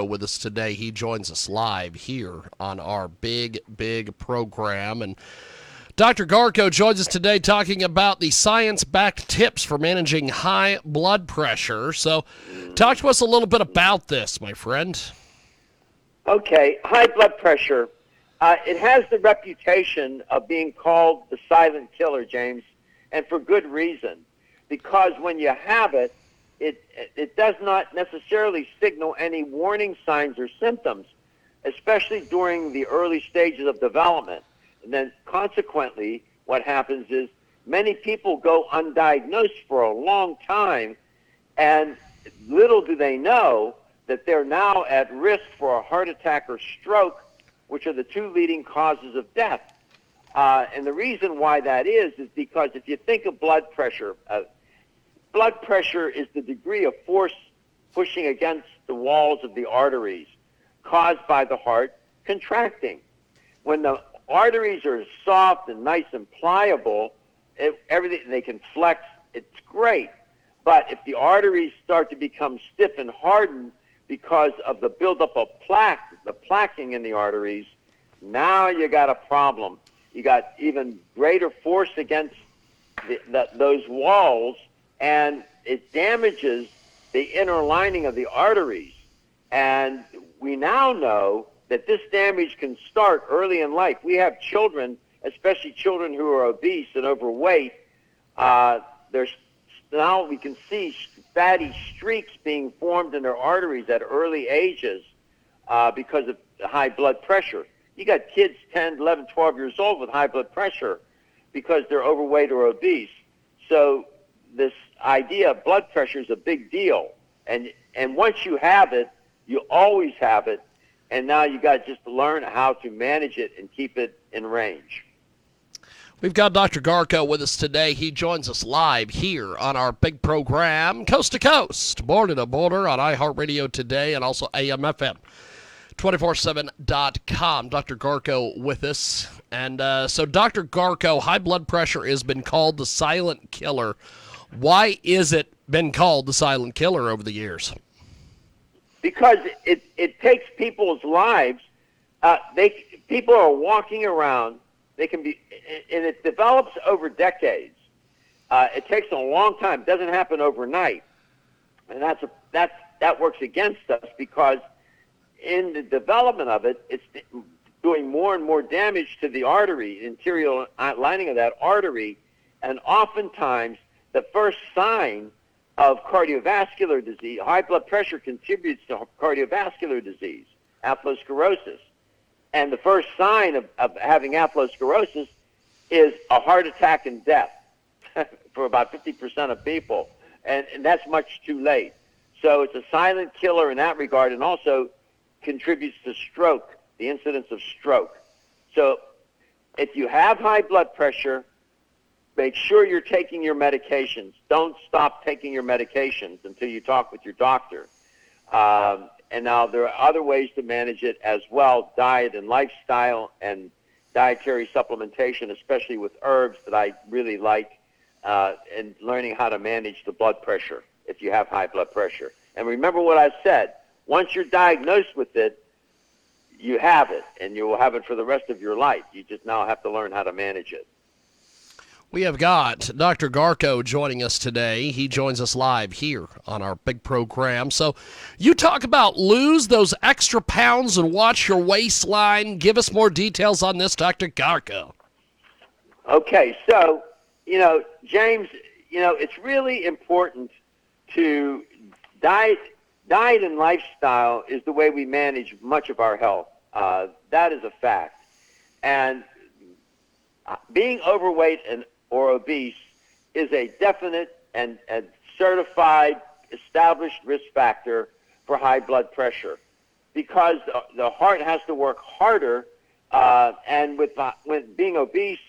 with us today. He joins us live here on our big program. And Dr. Garko joins us today talking about the science-backed tips for managing high blood pressure. So talk to us a little bit about this, my friend. Okay, high blood pressure. It has the reputation of being called the silent killer, James, and for good reason. Because when you have it, it does not necessarily signal any warning signs or symptoms, especially during the early stages of development. And then consequently, what happens is many people go undiagnosed for a long time, and little do they know that they're now at risk for a heart attack or stroke, which are the two leading causes of death. And the reason why that is because if you think of blood pressure is the degree of force pushing against the walls of the arteries caused by the heart contracting. When the arteries are soft and nice and pliable, everything they can flex, it's great. But if the arteries start to become stiff and hardened because of the buildup of plaque, the plaquing in the arteries, now you got a problem. You got even greater force against those walls, and it damages the inner lining of the arteries. And we now know that this damage can start early in life. We have children, especially children who are obese and overweight. Now we can see fatty streaks being formed in their arteries at early ages because of high blood pressure. You got kids 10, 11, 12 years old with high blood pressure because they're overweight or obese. So this idea of blood pressure is a big deal. And once you have it, you always have it. And now you got to just learn how to manage it and keep it in range. We've got Dr. Garko with us today. He joins us live here on our big program, Coast to Coast, Border to Border on iHeartRadio today and also AM/FM. 247.com. Dr. Garko with us. And so, Dr. Garko, high blood pressure has been called the silent killer. Why is it been called the silent killer over the years? Because it takes people's lives. People are walking around. They can be, and it develops over decades. It takes a long time. It doesn't happen overnight, and that works against us because in the development of it, it's doing more and more damage to the artery, interior lining of that artery, and oftentimes the first sign of cardiovascular disease, high blood pressure contributes to cardiovascular disease, atherosclerosis. And the first sign of having atherosclerosis is a heart attack and death for about 50% of people. And that's much too late. So it's a silent killer in that regard, and also contributes to stroke, the incidence of stroke. So if you have high blood pressure, make sure you're taking your medications. Don't stop taking your medications until you talk with your doctor. And now there are other ways to manage it as well, diet and lifestyle and dietary supplementation, especially with herbs that I really like, and learning how to manage the blood pressure if you have high blood pressure. And remember what I said, once you're diagnosed with it, you have it, and you will have it for the rest of your life. You just now have to learn how to manage it. We have got Dr. Garko joining us today. He joins us live here on our big program. So you talk about lose those extra pounds and watch your waistline. Give us more details on this, Dr. Garko. Okay, so, James, it's really important to diet and lifestyle is the way we manage much of our health. That is a fact. And being overweight or obese is a definite and certified, established risk factor for high blood pressure because the heart has to work harder, and with being obese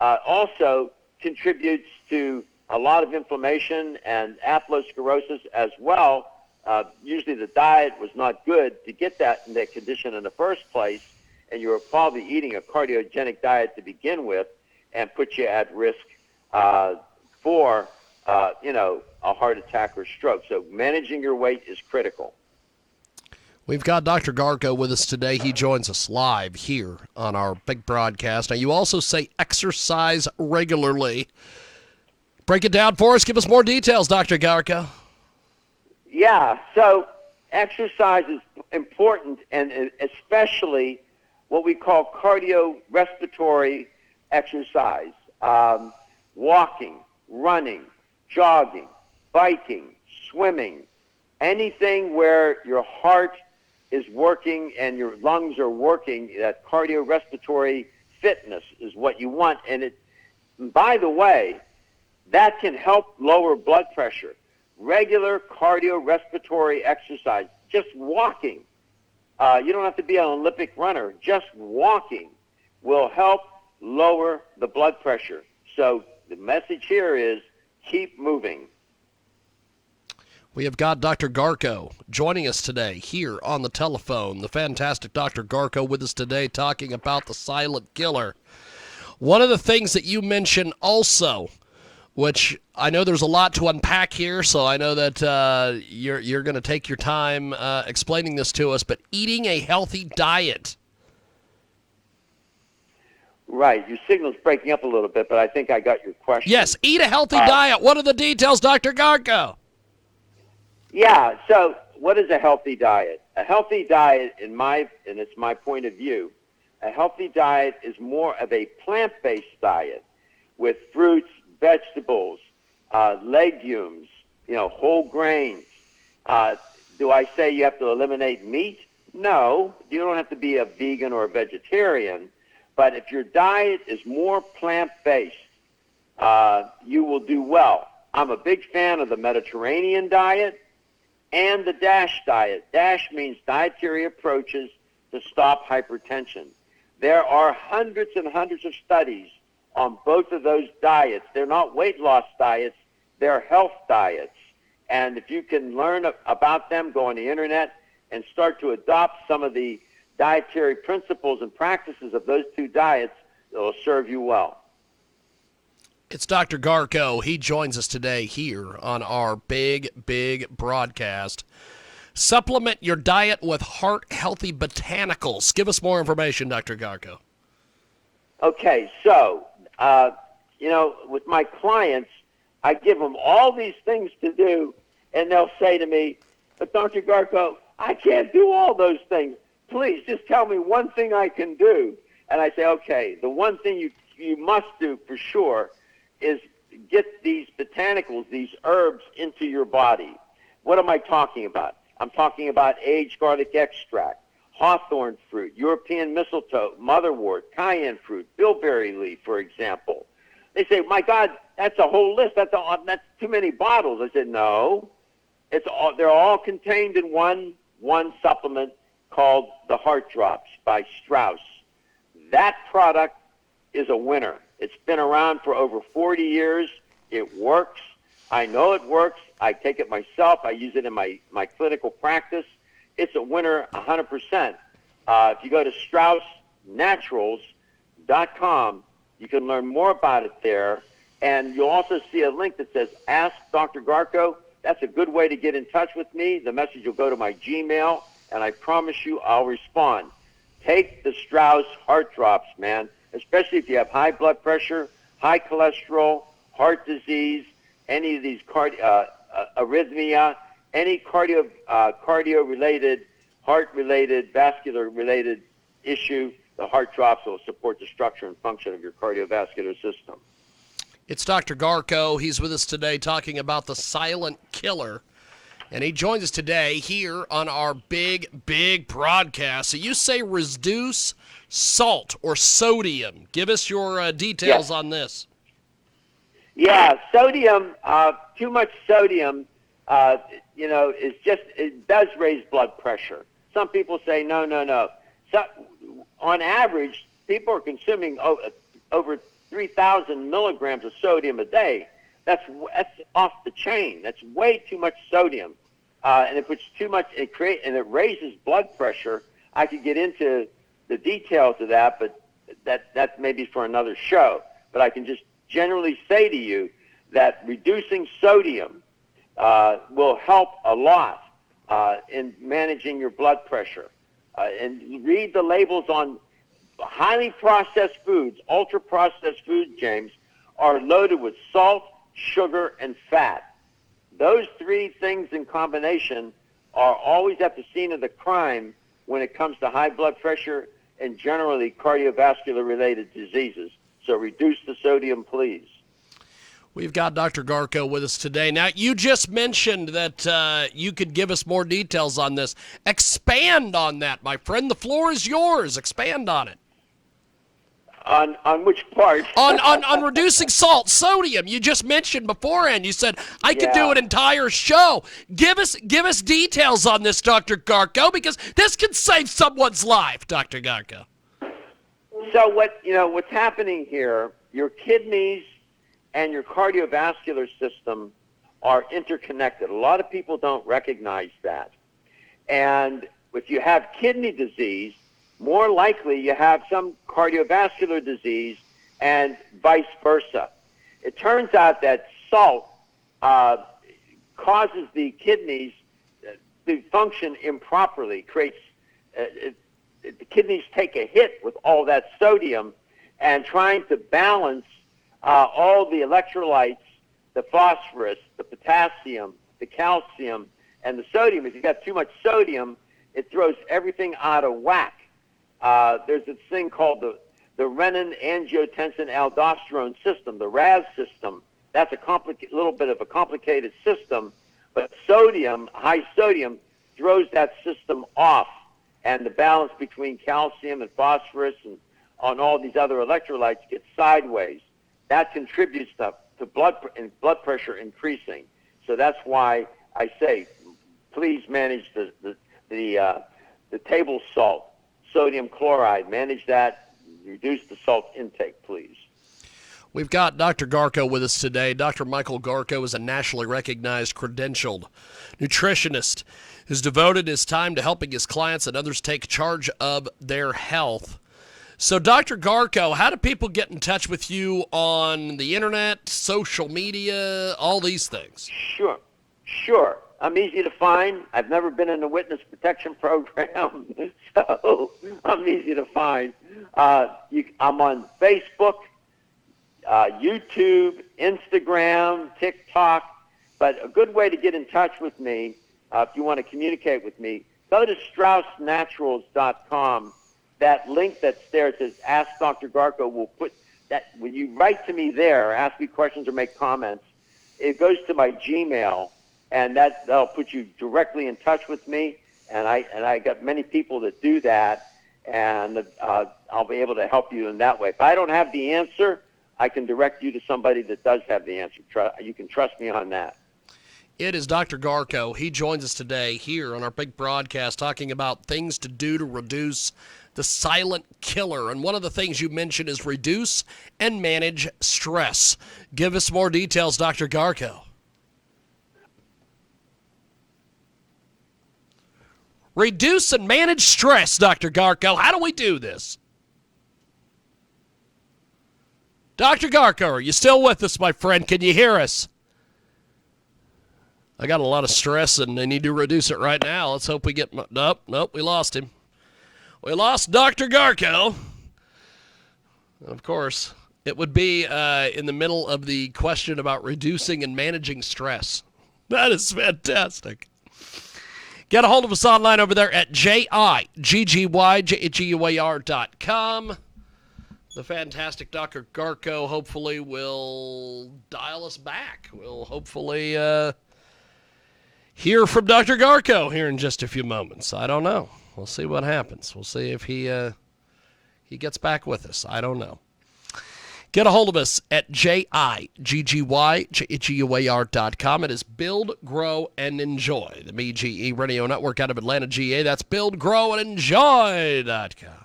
also contributes to a lot of inflammation and atherosclerosis as well. Usually the diet was not good to get that in that condition in the first place, and you were probably eating a cardiogenic diet to begin with, and put you at risk for, a heart attack or stroke. So managing your weight is critical. We've got Dr. Garko with us today. He joins us live here on our big broadcast. Now, you also say exercise regularly. Break it down for us. Give us more details, Dr. Garko. Yeah, so exercise is important, and especially what we call cardiorespiratory exercise. Walking, running, jogging, biking, swimming, anything where your heart is working and your lungs are working, that cardiorespiratory fitness is what you want. And by the way, that can help lower blood pressure. Regular cardiorespiratory exercise, just walking. You don't have to be an Olympic runner. Just walking will help lower the blood pressure. So the message here is keep moving. We have got Dr. Garko joining us today here on the telephone. The fantastic Dr. Garko with us today talking about the silent killer. One of the things that you mentioned also, which I know there's a lot to unpack here, so I know that you're going to take your time explaining this to us, but eating a healthy diet. Right. Your signal's breaking up a little bit, but I think I got your question. Yes, eat a healthy diet. What are the details, Dr. Garko? Yeah, so what is a healthy diet? A healthy diet, and it's my point of view, a healthy diet is more of a plant-based diet with fruits, vegetables, legumes, whole grains. Do I say you have to eliminate meat? No, you don't have to be a vegan or a vegetarian. But if your diet is more plant-based, you will do well. I'm a big fan of the Mediterranean diet and the DASH diet. DASH means dietary approaches to stop hypertension. There are hundreds and hundreds of studies on both of those diets. They're not weight loss diets, they're health diets. And if you can learn about them, go on the internet and start to adopt some of the dietary principles and practices of those two diets, it'll serve you well. It's Dr. Garko. He joins us today here on our big broadcast. Supplement your diet with heart-healthy botanicals. Give us more information, Dr. Garko. Okay, so, with my clients, I give them all these things to do, and they'll say to me, but Dr. Garko, I can't do all those things. Please, just tell me one thing I can do. And I say, okay, the one thing you must do for sure is get these botanicals, these herbs, into your body. What am I talking about? I'm talking about aged garlic extract, hawthorn fruit, European mistletoe, motherwort, cayenne fruit, bilberry leaf, for example. They say, my God, that's a whole list. That's too many bottles. I said, no. They're all contained in one supplement called the Heart Drops by Strauss. That product is a winner. It's been around for over 40 years. It works. I know it works. I take it myself. I use it in my clinical practice. It's a winner 100%. If you go to StraussNaturals.com, you can learn more about it there. And you'll also see a link that says, Ask Dr. Garko. That's a good way to get in touch with me. The message will go to my Gmail, and I promise you I'll respond. Take the Strauss Heart Drops, man, especially if you have high blood pressure, high cholesterol, heart disease, any of these arrhythmia, any cardio-related, heart-related, vascular-related issue. The Heart Drops will support the structure and function of your cardiovascular system. It's Dr. Garko. He's with us today talking about the silent killer. And he joins us today here on our big broadcast. So you say reduce salt or sodium. Give us your details on this. Yeah, sodium, too much sodium, it does raise blood pressure. Some people say, no. So, on average, people are consuming over 3,000 milligrams of sodium a day. That's off the chain. That's way too much sodium, and it puts too much. And it raises blood pressure. I could get into the details of that, but that's maybe for another show. But I can just generally say to you that reducing sodium will help a lot in managing your blood pressure. And read the labels on highly processed foods. Ultra-processed foods, James, are loaded with salt, sugar, and fat. Those three things in combination are always at the scene of the crime when it comes to high blood pressure and generally cardiovascular-related diseases. So reduce the sodium, please. We've got Dr. Garko with us today. Now, you just mentioned that you could give us more details on this. Expand on that, my friend. The floor is yours. Expand on it. On which part? on reducing salt, sodium. You just mentioned beforehand. You said I could do an entire show. Give us details on this, Dr. Garko, because this can save someone's life, Dr. Garko. So what's happening here? Your kidneys and your cardiovascular system are interconnected. A lot of people don't recognize that. And if you have kidney disease, more likely you have some cardiovascular disease and vice versa. It turns out that salt causes the kidneys to function improperly, the kidneys take a hit with all that sodium, and trying to balance all the electrolytes, the phosphorus, the potassium, the calcium, and the sodium. If you've got too much sodium, it throws everything out of whack. There's this thing called the renin-angiotensin-aldosterone system, the RAS system. That's a little bit of a complicated system, but high sodium, throws that system off, and the balance between calcium and phosphorus and on all these other electrolytes gets sideways. That contributes to blood pressure increasing. So that's why I say, please manage the table salt, sodium chloride. Manage that. Reduce the salt intake, please. We've got Dr. Garko with us today. Dr. Michael Garko is a nationally recognized, credentialed nutritionist who's devoted his time to helping his clients and others take charge of their health. So, Dr. Garko, how do people get in touch with you on the internet, social media, all these things? Sure. I'm easy to find. I've never been in a witness protection program, so I'm easy to find. I'm on Facebook, YouTube, Instagram, TikTok, but a good way to get in touch with me, if you want to communicate with me, go to StraussNaturals.com. That link that's there says Ask Dr. Garko. Will put that when you write to me there, ask me questions or make comments, it goes to my Gmail, and that'll put you directly in touch with me. And I got many people that do that, and I'll be able to help you in that way. If I don't have the answer, I can direct you to somebody that does have the answer. You can trust me on that. It is Dr. Garko. He joins us today here on our big broadcast talking about things to do to reduce the silent killer. And one of the things you mentioned is reduce and manage stress. Give us more details, Dr. Garko. Reduce and manage stress, Dr. Garko. How do we do this? Dr. Garko, are you still with us, my friend? Can you hear us? I got a lot of stress, and I need to reduce it right now. Let's hope we get... Nope, we lost him. We lost Dr. Garko. Of course, it would be in the middle of the question about reducing and managing stress. That is fantastic. Get a hold of us online over there at JIGGYJGUAR.com. The fantastic Dr. Garko hopefully will dial us back. We'll hopefully hear from Dr. Garko here in just a few moments. I don't know. We'll see what happens. We'll see if he gets back with us. I don't know. Get a hold of us at JIGGYJGUAR.com. It is Build, Grow, and Enjoy, the BGE Radio Network out of Atlanta, GA. That's BuildGrowAndEnjoy.com.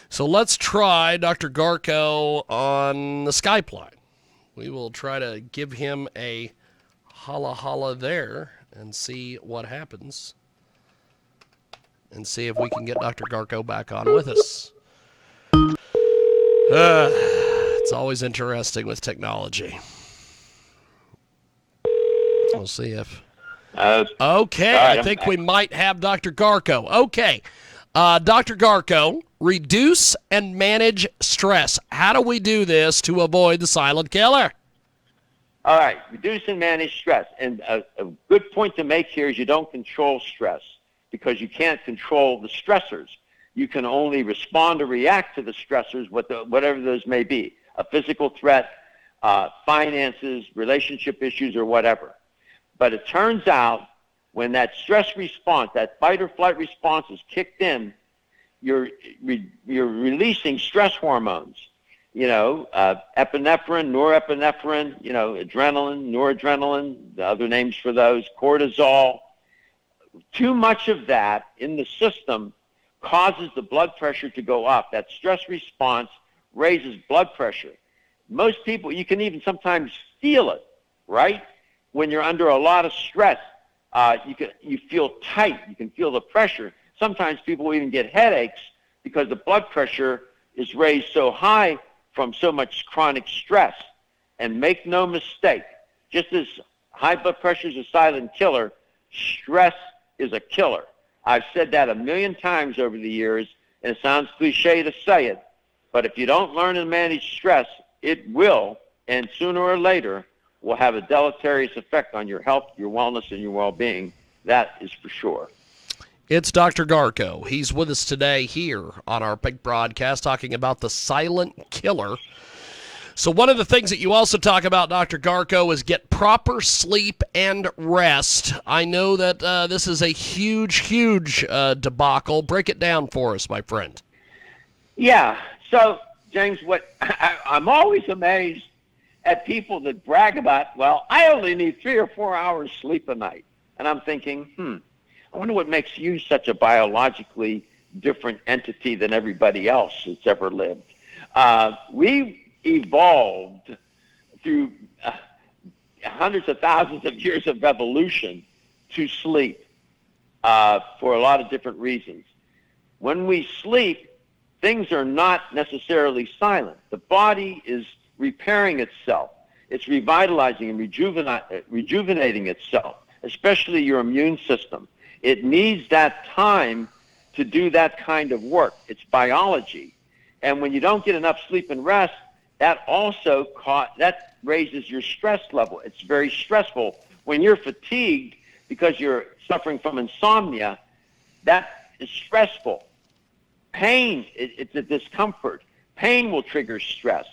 So let's try Dr. Garko on the Skype line. We will try to give him a holla there and see what happens. And see if we can get Dr. Garko back on with us. It's always interesting with technology. We'll see if Okay, All right, I think we might have Dr. Garko. Okay, Dr. Garko, reduce and manage stress. How do we do this to avoid the silent killer? all right, reduce and manage stress. And a good point to make here is you don't control stress because you can't control the stressors. You can only respond or react to the stressors, whatever those may be, a physical threat, finances, relationship issues, or whatever. But it turns out when that stress response, that fight or flight response is kicked in, you're releasing stress hormones. Epinephrine, norepinephrine, adrenaline, noradrenaline, the other names for those, cortisol. Too much of that in the system causes the blood pressure to go up. That stress response raises blood pressure. Most people, you can even sometimes feel it, right? When you're under a lot of stress, you feel tight. You can feel the pressure. Sometimes people even get headaches because the blood pressure is raised so high from so much chronic stress. And make no mistake, just as high blood pressure is a silent killer, stress is a killer. I've said that a million times over the years, and it sounds cliche to say it, but if you don't learn to manage stress, it will, and sooner or later, will have a deleterious effect on your health, your wellness, and your well-being. That is for sure. It's Dr. Garko. He's with us today here on our big broadcast talking about the silent killer. So one of the things that you also talk about, Dr. Garko, is get proper sleep and rest. I know that this is a huge debacle. Break it down for us, my friend. Yeah. So, James, I'm always amazed at people that brag about, well, I only need 3 or 4 hours sleep a night. And I'm thinking, I wonder what makes you such a biologically different entity than everybody else that's ever lived. We evolved through hundreds of thousands of years of evolution to sleep for a lot of different reasons. When we sleep, things are not necessarily silent. The body is repairing itself. It's revitalizing and rejuvenating itself, especially your immune system. It needs that time to do that kind of work. It's biology. And when you don't get enough sleep and rest, that also that raises your stress level. It's very stressful. When you're fatigued because you're suffering from insomnia, that is stressful. Pain, it's a discomfort. Pain will trigger stress.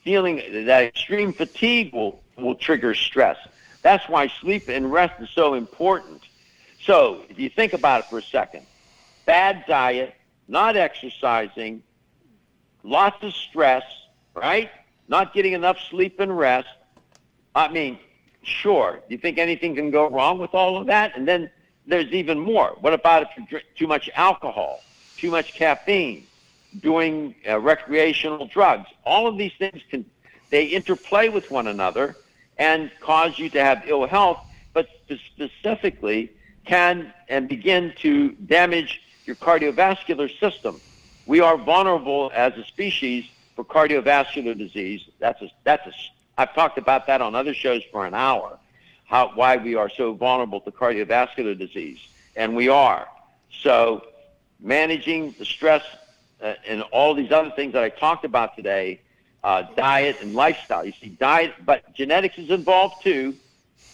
Feeling that extreme fatigue will trigger stress. That's why sleep and rest is so important. So if you think about it for a second, bad diet, not exercising, lots of stress, right? Not getting enough sleep and rest. I mean, sure, do you think anything can go wrong with all of that? And then there's even more. What about if you drink too much alcohol, too much caffeine, doing recreational drugs? All of these things they interplay with one another and cause you to have ill health, but specifically can and begin to damage your cardiovascular system. We are vulnerable as a species for cardiovascular disease. I've talked about that on other shows for an hour, why we are so vulnerable to cardiovascular disease, and we are. So managing the stress and all these other things that I talked about today, diet and lifestyle. You see, diet, but genetics is involved too,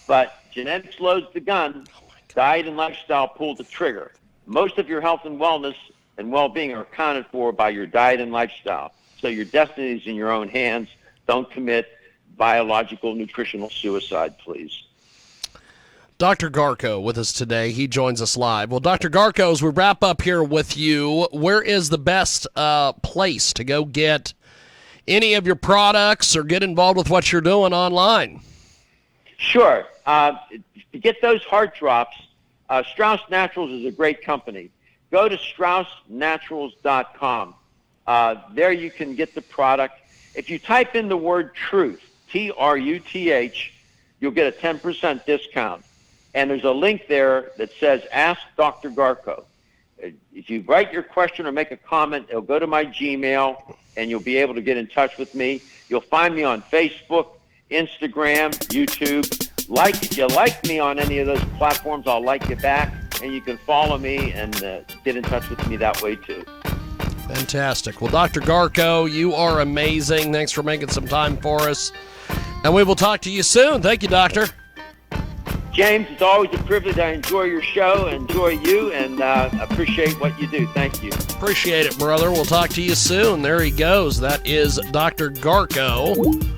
but genetics loads the gun. Diet and lifestyle pull the trigger. Most of your health and wellness and well-being are accounted for by your diet and lifestyle. So your destiny is in your own hands. Don't commit biological nutritional suicide, please. Dr. Garko with us today. He joins us live. Well, Dr. Garko, as we wrap up here with you, where is the best place to go get any of your products or get involved with what you're doing online? Sure. To get those heart drops, Strauss Naturals is a great company. Go to StraussNaturals.com. There you can get the product. If you type in the word truth, Truth, you'll get a 10% discount. And there's a link there that says Ask Dr. Garko. If you write your question or make a comment, it'll go to my Gmail, and you'll be able to get in touch with me. You'll find me on Facebook, Instagram, YouTube. if you like me on any of those platforms, I'll like you back, and you can follow me and get in touch with me that way too. Fantastic. Well, Dr. Garko, you are amazing. Thanks for making some time for us. And we will talk to you soon. Thank you, Doctor. James, it's always a privilege. I enjoy your show, enjoy you, and appreciate what you do. Thank you. Appreciate it, brother. We'll talk to you soon. There he goes. That is Dr. Garko